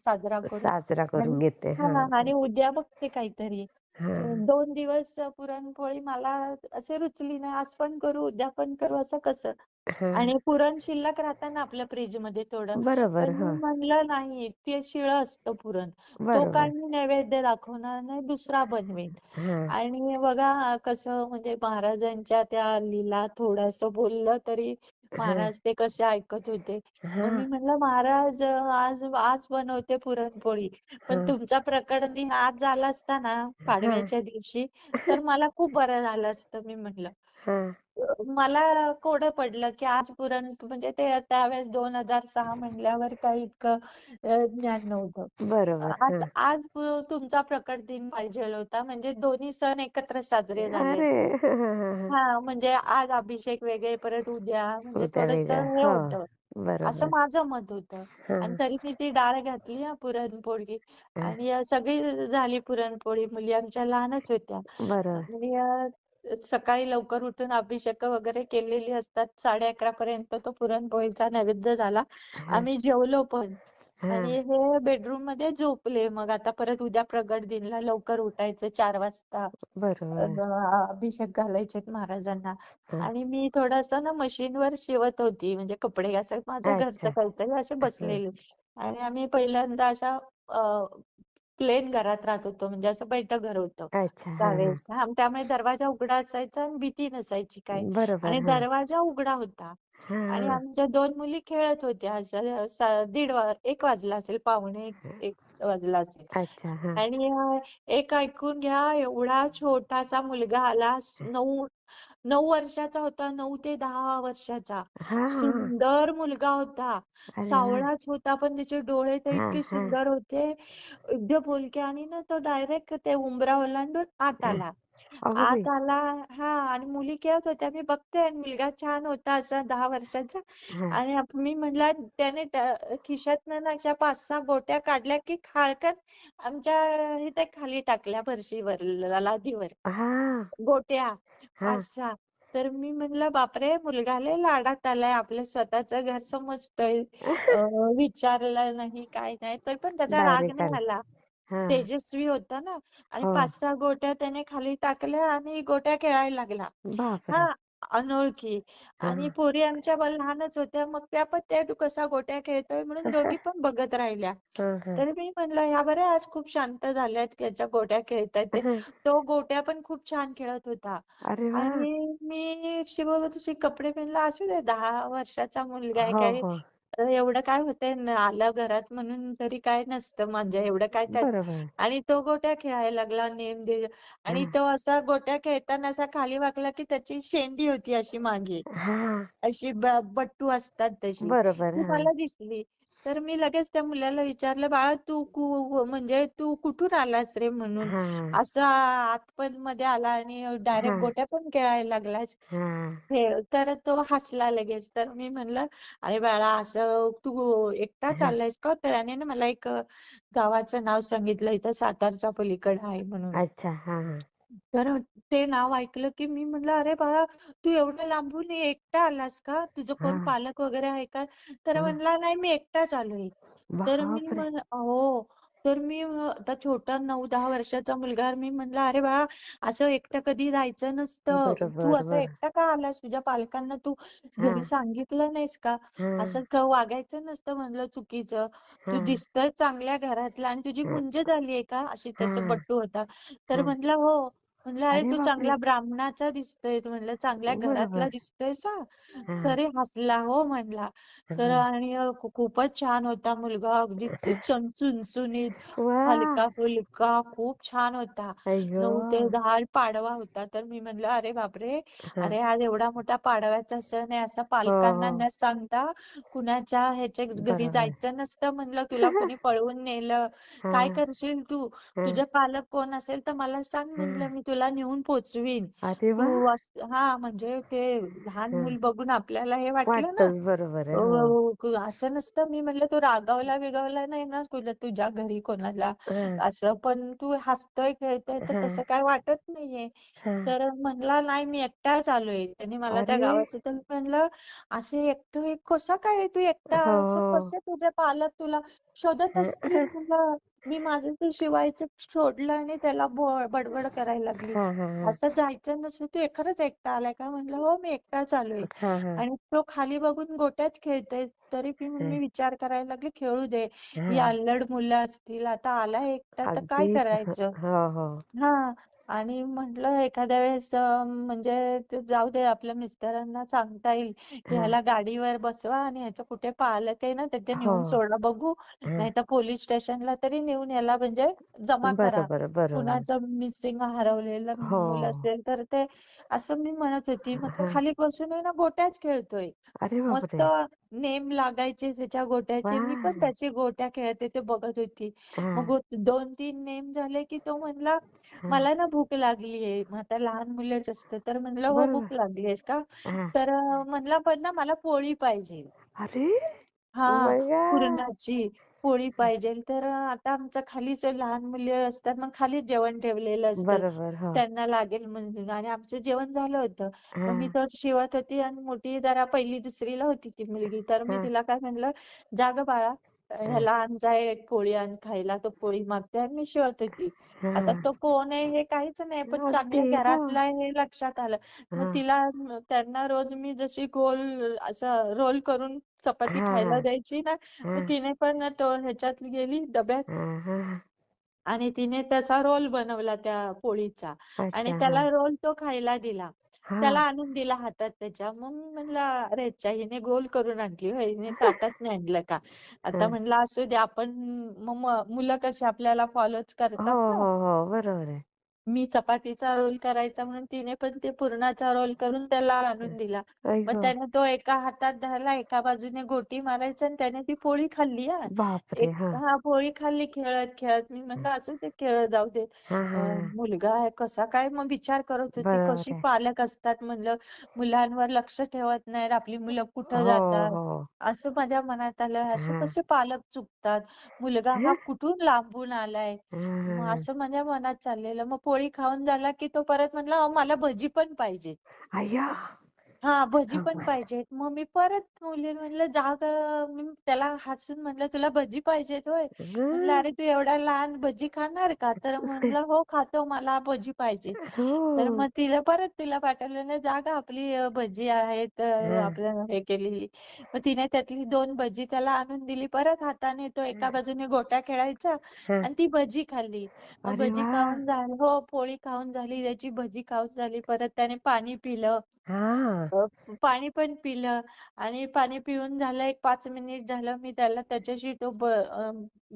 साजरा करू. साजरा आणि करून घेते. हां, हां, आणि उद्या बघते काहीतरी. हां, 2 दिवस पुरणपोळी मला असे रुचली नाही. आज पण करू, उद्या पण करू असं कसं? हां. आणि पुरण शिल्लक राहतं ना आपल्या फ्रीजमध्ये थोडं. बरोबर. पण मी हां. म्हणलं नाही, ते शिळं असतं पुरण. तो काय बरोबर. मी नैवेद्य दाखवणार नाही, दुसरा बनवेन. हां, आणि बघा कसं म्हणजे महाराजांच्या त्या लीला थोडंसं बोललं तरी हां, महाराज ते कसे ऐकत होते. मग हां, मी म्हणलं महाराज आज आज बनवते पुरणपोळी. पण हां, तुमचा प्रकट दिन आज झाला असता ना हां, पाडव्याच्या दिवशी, तर मला खूप बरं झालं असतं मी म्हणलं. हां, मला कोडं पडलं, की आज म्हणजे ते त्यावेळेस 2006 म्हणल्यावर काही इतकं ज्ञान नव्हतं. बरोबर. आज हां. आज तुमचा प्रकट दिन पाहिजेल होता. म्हणजे दोन्ही सण एकत्र साजरे झाले अरे! असते. हां, हां, हां, हां. हां, म्हणजे आज अभिषेक वेगळे, परत उद्या म्हणजे उद्या वेगळा. थोडंसं हे हो. होतं. असं बरोबर. माझं मत होतं. आणि हां, तरी मी ती डाळ घातली हां, पुरणपोळी हां. आणि सगळी झाली पुरणपोळी. मुली आमच्या लहानच होत्या. बरोबर. आणि सकाळी लवकर उठून अभिषेक वगैरे केलेली असतात. 11:30 पर्यंत तो पुरणपोळीचा नैवेद्य झाला. हां, आम्ही जेवलो पण. हां. आणि हे बेडरूम मध्ये झोपले. मग आता परत उद्या प्रगट दिनला लवकर उठायचं 4 वाजता. बरोबर. अभिषेक घालायचे महाराजांना. हां. आणि मी थोडंसं ना मशीनवर शिवत होती, म्हणजे कपडे असं माझं घरचं अच्छा. काहीतरी असे हां. बसलेले. आणि आम्ही पहिल्यांदा अशा प्लेन घरात राहत होतो, म्हणजे असं बैठं घर होतं अच्छा. हां, हां. त्यावेळेस. त्यामुळे दरवाजा उघडा असायचा आणि भीती नसायची काय. बरोबर. आणि हां. दरवाजा उघडा होता. आणि हां. आमच्या 2 मुली खेळत होत्या अशा 1 वाजला असेल, पावणे एक वाजला असेल. अच्छा. हां. आणि एक ऐकून घ्या, एवढा छोटासा मुलगा आला, 9 वर्षाचा होता, 9 ते 10 वर्षाचा. हां, हां. सुंदर मुलगा होता. अरे वाह! सावळाच होता, पण त्याचे डोळे तर हां, इतके हां. सुंदर होते. एकदम बोलके. आणि ना तो डायरेक्ट ते उंबरा ओलांडून आत हां. आला. अगो बाई! आत आला. आणि मुली खेळत होत्या. मी बघते आणि मुलगा छान होता असा 10 वर्षाचा. हां. आणि मी म्हणलं, त्याने खिशातनं ना अशा 5-6 गोट्या काढल्या की खाळकन आमच्या इथे खाली टाकल्या फरशीवर, लादीवर. हां. गोट्या 5 हां. 6. तर मी म्हणलं, बापरे, मुलगा लय लाडात आलाय, आपलं स्वतःचं घर समजतोय. विचारलं नाही, काय नाही, तर पण त्याचा राग डायरेक्ट नाही आला. आला. हां. तेजस्वी होता ना. आणि हो. 5-6 गोट्या त्याने खाली टाकल्या आणि गोट्या खेळायला लागला. बापरे! हा, अनोळखी. आणि हां. पोरी आमच्या लहानच होत्या. मग त्या पण त्या कसा गोट्या खेळतोय म्हणून दोघी पण बघत राहिल्या. हां, हां. तर मी म्हणलं, ह्या बऱ्या आज खूप शांत झाल्यात, त्याच्या गोट्या खेळतायत ते. हां. तो गोट्या पण खूप छान खेळत होता. अरे वाह! आणि मी शिवत होते कपडे, म्हणलं असू दे, 10 वर्षाचा मुलगा आहे हो, काय, हो. एवढं काय होतंय, आलं घरात म्हणून तरी काय नसतं, म्हणजे एवढं काय त्यात. बरोबर. आणि तो गोट्या खेळायला लागला, नेम दे. आणि हां. तो असा गोट्या खेळताना असा खाली वाकला की त्याची शेंडी होती अशी मागे, हां. अशी बट्टू असतात तशी, बरोबर. ती हां. मला दिसली. तर मी लगेच त्या मुलाला विचारलं, बाळा तू म्हणजे तू कुठून आलास रे म्हणून, हां. असा आतपण मध्ये आला आणि डायरेक्ट हां. गोट्या पण खेळायला लागलास. हां. तर तो हसला लगेच. तर मी म्हणलं, अरे बाळा, असं तू एकटा हां. चाललायस का? त्याने ना मला एक गावाचं नाव सांगितलं, इथं सातारच्या पलीकडे आहे म्हणून. अच्छा. हां, हां. तर ते नाव ऐकलं की मी म्हणलं, अरे बाळा, तू एवढ्या लांबून एकटा आलास का? तुझं कोण हां. पालक वगैरे आहे का? तर हां. म्हणला, नाही, मी एकटाच आलोय. तर मी बापरे! हो. तर मी आता छोटा 9-10 वर्षाचा मुलगा, मी म्हणलं, अरे बाळा, असं एकटं कधी राहायचं नसतं. तू बरोबर. असं एकटा का आलास? तुझ्या पालकांना तू घरी हां. सांगितलं नाहीस का? हां. असं वागायचं नसतं म्हणलं, चुकीचं. तू हां. दिसतोय चांगल्या घरातला आणि तुझी हां. गुंज झालीये का? अशी त्याचा हां. बट्टू होता. तर हां. म्हटलं, हो. म्हणलं, अरे अरे तू बापरे! चांगला ब्राह्मणाचा दिसतोय. म्हणलं, चांगल्या घरातला बरोबर. दिसतोयस हा. हां. तरी हसला, हो म्हणला. तर हां. आणि खूपच छान होता मुलगा, अगदी चुणचुणीत, वाह! हलका फुलका, खूप छान होता. आई 9 ते 10 पाडवा होता. तर मी म्हणलं, अरे बापरे, हां. अरे आज एवढा मोठा पाडव्याचा सण आहे, असं हो, पालकांना हो. न सांगता कुणाच्या ह्याच्या घरी बरोबर. जायचं नसतं. म्हणलं, तुला कोणी पळवून नेलं, काय हां. करशील तू? हां. तुझे पालक कोण असेल तर मला सांग, म्हणलं, हां. मी तुला नेऊन पोचवीन. अरे वाह! तू म्हणजे ते लहान हां. मूल बघून आपल्याला हे वाटलं ना. वाटतंच. बरोबर आहे. हो. असं नसतं. मी म्हणलं, तू रागावला बिगावला नाही ना तुझ्या घरी कोणाला, हां. असं पण तू हसतोय खेळतोय तर हां. तसं काय वाटत नाहीये. हां. तर म्हणला, नाही, मी एकटाच आलोय. त्यांनी मला त्या अरे! गावाचं, तर मी म्हणलं, असे एकटं कसं काय तू एकटा, हो, असं हो. कसे तुझे पालक तुला शोधत असतील हां. म्हणलं. मी माझं ते शिवायचं सोडलं आणि त्याला बडबड करायला लागली. हां, हां, हां. असं जायचं नसेल, तू खरंच एकटा आलाय का? म्हणलं, हो, मी एकटाच आलोय. हां, हां. आणि तो खाली बघून गोट्याच खेळतोय. तरी मी हां. विचार करायला लागले, खेळू दे, ही हां. अल्लड मुलं असतील, आता आलाय एकटा तर काय अगदीच. करायचं. हो, हो. हां. आणि म्हटलं, एखाद्या वेळेस म्हणजे ते जाऊ दे, आपल्या मिस्टरांना सांगता येईल, की हां. ह्याला गाडीवर बसवा आणि ह्याचं कुठे पालक आहे ना, तिथे हो. नेऊन सोडा बघू. हां. नाहीतर पोलीस स्टेशनला तरी नेऊन याला म्हणजे जमा करा. बरोबर, बरोबर. कुणाचं मिसिंग हरवलेलं हो. मूल असेल तर ते, असं मी म्हणत होती. मग तो हां. खाली बसून आहे ना गोट्याच खेळतोय. अरे मस्त बापरे! नेम लागायचे त्याच्या गोट्याचे. मी पण वाह! त्याची गोट्या खेळते ते बघत होती. मग हां. 2-3 नेम झाले की तो म्हणला, हां. मला ना भूक लागलीये. मग आता लहान मुलंच असतं. तर म्हणलं, हो, बरोबर. भूक लागलीयेस का? हां. तर म्हणला, पण ना मला पोळी पाहिजे. अरे! ओह हां, माय गॉड! पुरणाची पोळी पाहिजे. तर आता आमचं खालीच लहान मुलं असतात, मग खालीच जेवण ठेवलेलं असतं. बरोबर. हो. त्यांना लागेल म्हणून. आणि आमचं जेवण झालं होतं. मग मी हां. तर शिवत होती आणि मोठी जरा 1ली 2रीला होती ती मुलगी. तर मी हां. तिला काय म्हणलं, जा गं बाळा, ह्याला आण जा एक पोळी आण खायला, तो पोळी मागते आणि मी शिवत होती. आता हां. तो कोण आहे हे काहीच नाही, पण अगदी. चांगल्या हो. घरातला आहे हे लक्षात आलं. मग हां. तिला त्यांना रोज मी जशी गोल असं रोल करून चपाती खायला हां, द्यायची ना, मग हां, तिने पण तो ह्याच्यात गेली डब्यात हां, हां. आणि तिने त्याचा रोल बनवला त्या पोळीचा आणि अच्छा. त्याला हां. रोल तो खायला दिला. त्याला हां. आणून दिला हातात त्याच्या. मग मी म्हणलं, अरे च्या हिने गोल करून आणली होय, हिने ताटात नाही आणलं का? आता हां. म्हणलं असू दे, आपण मुलं कशी आपल्याला फॉलोच हो, करतात ना. हो, हो. बरोबर आहे. मी चपातीचा रोल करायचा म्हणून तिने पण ते पुरणाचा रोल करून त्याला आणून दिला. आई मग गं! त्याने तो एका हातात धरला, एका बाजूने गोटी मारायचा आणि त्याने ती पोळी खाल्ली हा. बापरे! एक हां. हा पोळी खाल्ली खेळत खेळत. मी म्हणलं असं ते खेळ जाऊ दे. हां, हां. मुलगा आहे कसा काय, मग विचार करत होती बरोबर कशी आहे. पालक असतात म्हणलं, मुलांवर लक्ष ठेवत नाहीत, आपली मुलं कुठं हो, जातात. हो. असं माझ्या मनात आलं, असे हां. कसे पालक चुकतात, मुलगा हा हं. कुठून लांबून आलाय. हां, मग हां. असं माझ्या मनात चाललेलं. मग पोळी खाऊन झाला की तो परत म्हणला, "अहो, मला भजी पण पाहिजे." अय्या! हां, भजी पण शपथ! पाहिजेत. मग मी परत मुलीला म्हणलं, "जा गं." मी त्याला हसून म्हणलं, "तुला भजी पाहिजेत होय?" म्हणलं, हं. "अरे, तू एवढा लहान भजी खाणार का?" तर म्हणलं, "हो, खातो. मला भजी पाहिजेत." तर हो. मग तिला पाठवलं ना, "जा गं, आपली भजी आहेत हां, आपलं हे केलेली." मग तिने त्यातली 2 भजी त्याला आणून दिली. परत हाताने तो एका बाजूने गोट्या खेळायचा हां. आणि ती भजी खाल्ली. मग अरे भजी वाह! खाऊन झाली हो, पोळी खाऊन झाली, त्याची भजी खाऊन झाली. परत त्याने पाणी पिलं. हां. अ, पाणी पण पिलं आणि पाणी पिऊन झालं एक 5 मिनिट झालं, मी त्याला त्याच्याशी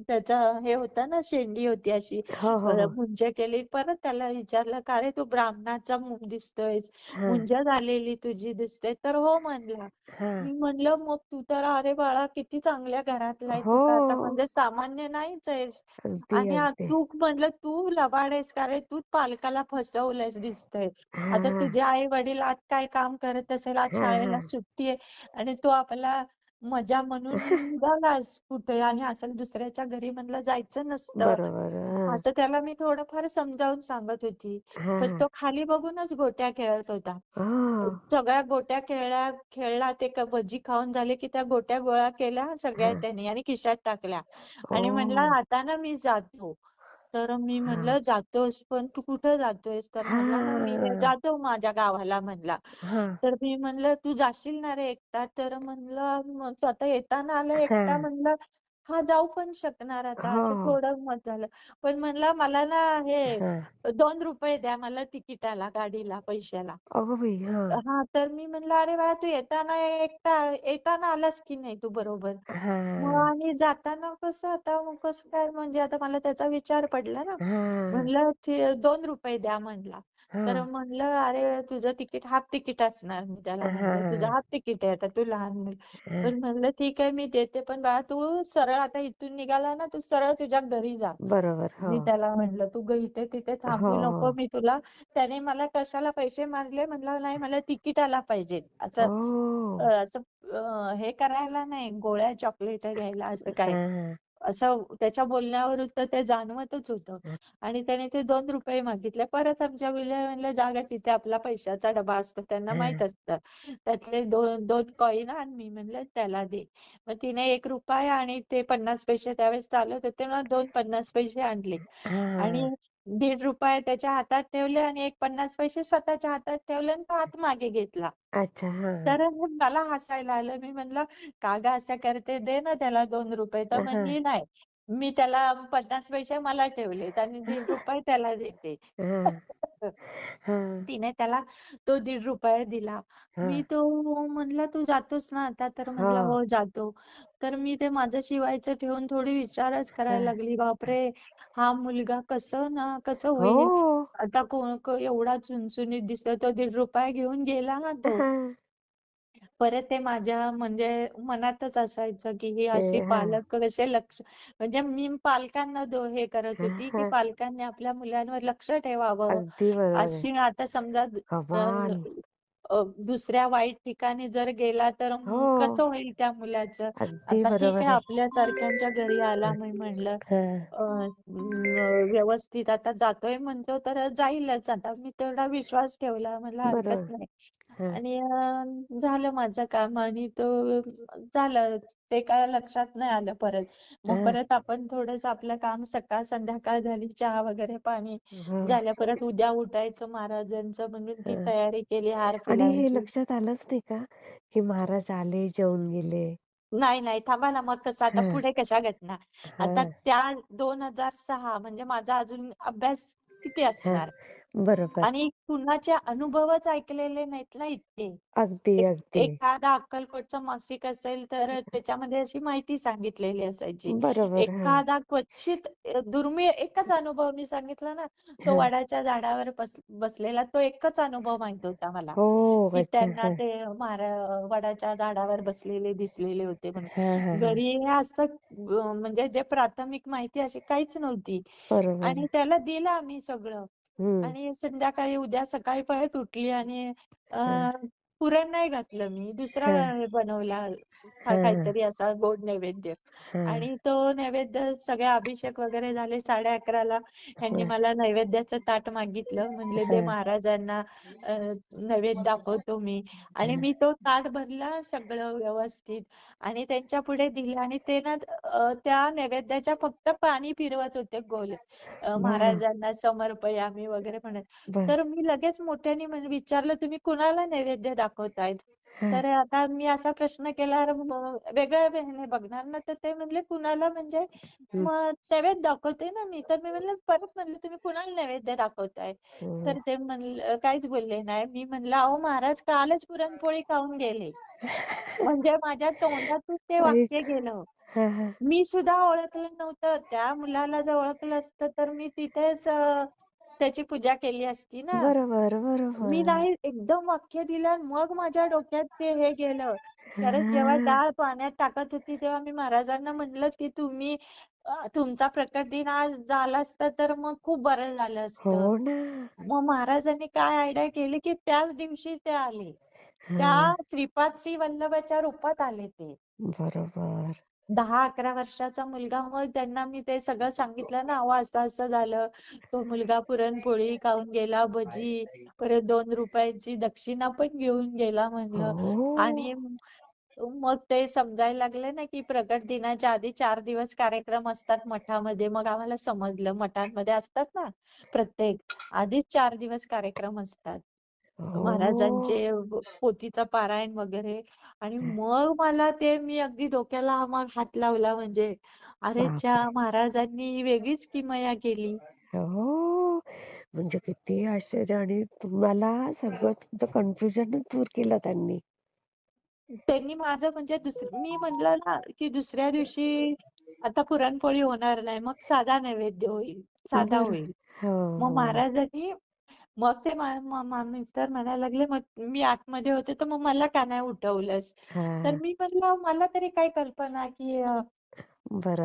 त्याचा हे होता ना, शेंडी होती अशी हो, हो, हो. मुंज केली. परत त्याला विचारलं, "का रे, तू ब्राह्मणाचा दिसतोयस, हां, मुंज झालेली तुझी दिसते." तर हो म्हणला. हां. मी म्हणलं, "मग तू तर अरे बाळा किती चांगल्या घरातला आहे, हो. तू तर आता म्हणजे सामान्य नाहीच आहेस. अगदी, आणि अगदी. तू म्हणलं तू लबाड आहेस का रे, तू पालकाला फसवलंयस दिसतंय. हां, आता हां. तुझे आई वडील आज काय काम करत असेल, आज हां, शाळेला हां. सुट्टी आहे आणि तू आपला मजा म्हणून निघालास कुठे आणि असं दुसऱ्याच्या घरी म्हणलं जायचं नसतं." बरोबर. हां. असं त्याला मी थोडंफार समजावून सांगत होती. हां, पण हां. तो खाली बघूनच गोट्या खेळत होता. ओह! सगळ्या गोट्या खेळला ते भजी खाऊन झाले की त्या गोट्या गोळा केल्या सगळ्या हां. त्यांनी आणि खिशात टाकल्या आणि म्हणला, ओह! "आता ना मी जातो." तर मी हां. म्हणलं, "जातोस पण तू कुठं जातोयस?" तर म्हणला, "ना मी हां. जातो माझ्या गावाला." म्हणला. हां. तर मी म्हणलं, "तू जाशील ना रे एकटा?" तर म्हणलं, "मग तू आता येताना आला एकटा." हां. म्हणलं, "हा जाऊ पण शकणार आता." हो. असं थोडं मत झालं. पण म्हणला, "मला ना हे हां. ₹2 द्या मला तिकिटाला, गाडीला, पैशाला." अगं बाई! हां. हां, तर मी म्हणलं, "अरे बाळा, तू येताना आलास की नाही तू बरोबर?" मग हां. आणि जाताना कसं आता मग कसं काय म्हणजे आता मला त्याचा विचार पडला ना. हां. म्हणलं ते ₹2 द्या म्हणला. तर हां. म्हणलं, "अरे तुझं तिकीट हाफ तिकीट असणार." मी त्याला म्हणलं, "तुझं हां. हाफ तिकीट आहे आता तू लहान मुल." हां. पण म्हणलं, "ठीक आहे मी देते पण बाळा तू सरळ आता इथून निघाला ना, तू सरळ तुझ्या घरी जा." बरोबर. हो. मी त्याला म्हटलं, "तू इथे तिथे हो, थांबू नको हो. मी तुला." त्याने मला कशाला पैसे मागले म्हणलं, "नाही मला तिकिटाला पाहिजेत." असं ओह! असं हे करायला नाही, गोळ्या चॉकलेट घ्यायला असं काय. हां. असं त्याच्या बोलण्यावरून तर ते जाणवतच होतं. हां. आणि त्याने ते ₹2 मागितले. परत आमच्या मुलीला म्हणलं, "जागा तिथे आपला पैशाचा डबा असतो." त्यांना माहित हां. असतं. त्यातले 2 कॉइन आण. मी म्हणलं, "त्याला दे." मग तिने ₹1 आणि ते 50 पैसे त्यावेळेस चालत होते ना, 2 50 पैसे आणले. आणि हां. ₹1.5 त्याच्या हातात ठेवले आणि एक 50 पैसे स्वतःच्या हातात ठेवले आणि तो हात मागे घेतला. अच्छा. हां. तर मग मला हसायला आलं. मी म्हणलं, "का गं असं करते? दे ना त्याला ₹2." तर हां. म्हणली, "नाही, मी त्याला 50 पैसे मला ठेवलेत आणि ₹1.5 त्याला देते." हां. हां. तिने त्याला तो ₹1.5 दिला. मी हां. तो म्हणला, "तू जातोस ना आता?" तर हो. म्हणला, "हो, जातो." तर मी ते माझं शिवायचं ठेवून थोडी विचारच करायला हां. लागली, "बापरे! हा मुलगा कसं हो. होईल? आता एवढा चुणचुणीत दिसतोय, तो ₹1.5 घेऊन गेला हा तो." हां. परत ते माझ्या म्हणजे मनातच असायचं, की ही ते अशी हां. पालक कसे म्हणजे मी पालकांना हे करत हां, होती, की हां. पालकांनी आपल्या मुलांवर लक्ष ठेवावं. अगदी बरोबर आहे. अशी आता समजा अ, कमाल. दुसऱ्या वाईट ठिकाणी जर गेला तर हो. कसं होईल त्या मुलाचं? अगदी आता ठीक बरोबर आहे आहे. आपल्यासारख्यांच्या घरी आला हं. मी म्हणलं हां. व्यवस्थित आता जातोय म्हणतो तर जाईलच. आता मी तेवढा विश्वास ठेवला. मला हरकत बरोबर. नाही. हां, आणि झालं माझं काम आणि तो झालं. ते काय लक्षात नाही आलं परत. मग हां. परत आपण थोडंसं आपलं काम सकाळ संध्याकाळ झाली, चहा वगैरे पाणी हां, झालं. परत उद्या उठायचं महाराजांचं म्हणून ती हां. तयारी केली हार आणि हे फुलांची. लक्षात आलंच नाही का, की महाराज आले, जेवून गेले? नाही, नाही. थांबा ना, मग कसं आता हां, पुढे कशा घटना? आता हां, त्या 2006 म्हणजे माझा अजून अभ्यास किती हां. असणार? बरोबर. आणि कुणाचे अनुभवच ऐकलेले नाहीत ना इतके. अगदी, एक अगदी. एखादा अक्कलकोटचं मासिक असेल तर त्याच्यामध्ये अशी माहिती सांगितलेली असायची. बरोबर. हां, एखादा क्वचित दुर्मिळ एकच अनुभव मी सांगितला ना, तो हां. वडाच्या झाडावर बसलेला तो एकच अनुभव माहित होता मला. हो, की अच्छा. त्यांना हां. ते वडाच्या झाडावर बसलेले दिसलेले होते हां, म्हणून. हां, हां. घरी हे असं म्हणजे जे प्राथमिक माहिती अशी काहीच नव्हती. बरोबर. आणि त्याला दिलं आम्ही सगळं. हं. आणि संध्याकाळी उद्या सकाळी परत उठली आणि हां, पुरण नाही घातलं मी. दुसरा हां, हे बनवला हां, काहीतरी असा गोड नैवेद्य. हां, आणि तो नैवेद्य सगळे अभिषेक वगैरे झाले 11:30ला. ह्यांनी हां, मला नैवेद्याचं ताट मागितलं. म्हणले दे हां, महाराजांना नैवेद्य दाखवतो मी. आणि हां. मी तो ताट भरला सगळं व्यवस्थित आणि त्यांच्या पुढे दिलं आणि ते ना त्या नैवेद्याच्या फक्त पाणी फिरवत होते गोल. बरं, महाराजांना समर्पयामी वगैरे म्हणत. बरं. तर मी लगेच मोठ्याने विचारलं, तुम्ही कुणाला नैवेद्य दाखवतायत? हां. तर आता मी असा प्रश्न केला, वेगळ्या वेळेने बघणार ना, तर ते म्हणले कुणाला म्हणजे हं, मग नैवेद्य दाखवते ना मी. तर मी म्हणलं परत म्हणलं तुम्ही कुणाला नैवेद्य दाखवताय? हं. तर ते म्हणलं काहीच बोलले नाही. मी म्हणलं अहो महाराज कालच पुरणपोळी खाऊन गेले. म्हणजे माझ्या तोंडातून ते वाक्य ऐक. गेलं. हां, हां. मी सुद्धा ओळखलं नव्हतं. त्या मुलाला जर ओळखलं असतं तर मी तिथेच त्याची पूजा केली असती ना. बरोबर, मी बरोबर. नाही एकदम वाक्य दिलं आणि मग माझ्या डोक्यात ते हे गेलं. कारण जेव्हा हां. डाळ पाण्यात टाकत होती तेव्हा मी महाराजांना म्हणलं की तुम्ही तुमचा प्रकट दिन आज झाला असता तर मग खूप बरं झालं हो असतं. ना. मग महाराजांनी काय आयडिया केली की त्याच दिवशी ते आले. हां. त्या श्रीपाद श्री वल्लभाच्या रूपात आले ते. बरोबर. 10-11 वर्षाचा मुलगा. मग त्यांना मी ते सगळं सांगितलं ना, अहो असं-असं झालं. तो मुलगा पुरणपोळी खाऊन गेला, भजी, परत ₹2 दक्षिणा पण घेऊन गेला म्हणलं. हो. आणि मग ते समजायला लागले ना, की प्रकट दिनाच्या आधी 4 दिवस कार्यक्रम असतात मठामध्ये. मग आम्हाला समजलं मठांमध्ये असतात ना प्रत्येक. आधीच 4 दिवस कार्यक्रम असतात. हो. महाराजांचे पोथीचं पारायण वगैरे. आणि मग मला ते मी अगदी डोक्याला मग हात लावला म्हणजे अरे च्या बापरे! महाराजांनी वेगळीच किमया केली. हो. म्हणजे किती आश्चर्य आणि तुम्हाला सगळं तुमचं कन्फ्युजनच दूर केलं त्यांनी. त्यांनी माझं म्हणजे मी म्हणलं ना की दुसऱ्या दिवशी आता पुरणपोळी होणार नाही, मग साधा नैवेद्य होईल, साधा बरं. होईल. हो, मग हो. महाराजांनी मग ते मिस्टर म्हणायला लागले, मग मी आतमध्ये होते तर मग मला का नाही उठवलंस? तर हां. मी म्हणलं मला तरी काय कल्पना की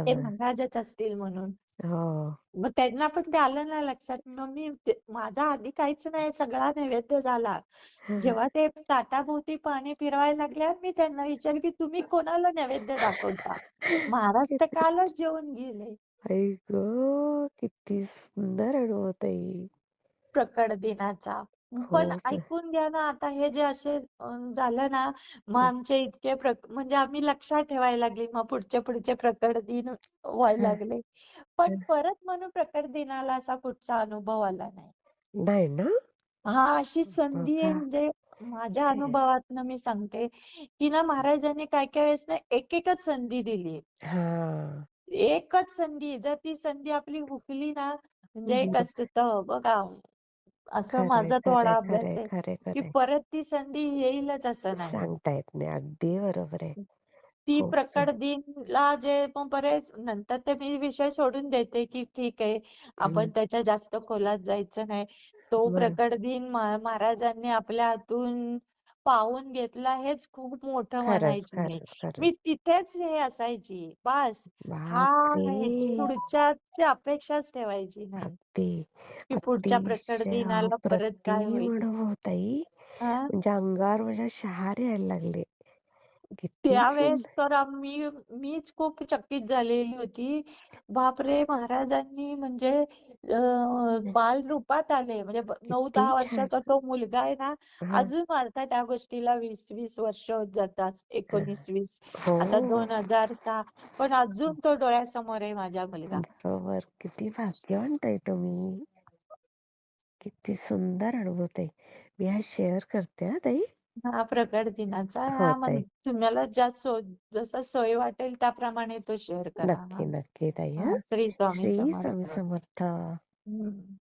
ते बरोबर. महाराजच असतील म्हणून. हो. मग त्यांना पण ते आलं ना लक्षात. मग माझा आधी काहीच नाही, सगळा नैवेद्य झाला. हां. जेव्हा ते ताटाभोवती पाणी फिरवायला लागल्यावर मी त्यांना विचारलं की तुम्ही कोणाला नैवेद्य दाखवता? महाराज तर किती कालच जेवून गेले. आई गं! किती सुंदर अनुभव ताई. प्रकट दिनाचा. पण खूप. ऐकून घ्या ना, आता हे जे असे झालं ना, मग आमचे इतके म्हणजे आम्ही लक्षात ठेवायला लागली. मग पुढचे प्रकट दिन व्हायला हां, लागले. पण हां. परत म्हणून प्रकट दिनाला असा कुठचा अनुभव आला नाही. नाही ना? हा अशी संधी आहे बघा. म्हणजे माझ्या अनुभवातनं मी सांगते, की ना महाराजांनी काय-काय वेळेस ना एक-एकच संधी दिली. हां. एकच संधी. जर ती संधी आपली हुकली ना, म्हणजे एक बरं. असतं बघा, असं खरंय, माझा खरंय, थोडा खरंय, अभ्यास आहे, खरंय, की खरंय. परत ती संधी येईलच असं नाही. सांगता येत नाही. अगदी बरोबर आहे. ती खूप प्रकट दिनला जे मग बरेच नंतर ते मी विषय सोडून देते, की ठीक आहे, हं. आपण त्याच्या जास्त खोलात जायचं नाही. तो बरं. प्रकट दिन महाराजांनी आपल्या हातून पाहून घेतला हेच खूप मोठं खरंच, म्हणायची मी. खरंच, खरंच. मी तिथेच हे असायची. बास. हा बापरे! पुढच्याची अपेक्षाच ठेवायची नाही, अगदी, की पुढच्या प्रकट अतिशय दिनाला परत काय अप्रतिम होईल. अनुभव ताई. हां. म्हणजे अंगावर माझ्या शहारे यायला लागले. किती त्यावेळेस सुंदर. तर मीच खूप चकित झालेली होती. बापरे महाराजांनी म्हणजे बाल रूपात आले म्हणजे किती 9-10 छान. वर्षाचा तो मुलगा आहे ना हा. अजून आता त्या गोष्टीला 20-20 वर्ष होत जातात 19-20 आता हो. 2006 पण अजून तो डोळ्यासमोर आहे माझा मुलगा. बरोबर. किती भाग्यवान ताई तुम्ही. किती सुंदर अनुभव ताई. मी आज शेअर करते हा ताई. हा प्रकट दिनाचा हो हा ताई. तुम्हाला जसा सोय वाटेल त्याप्रमाणे तो शेअर करा. नक्की नक्की ताई. हा. हा श्री स्वामी श्री स्वामी समर्थ. समर्थ. हम्म.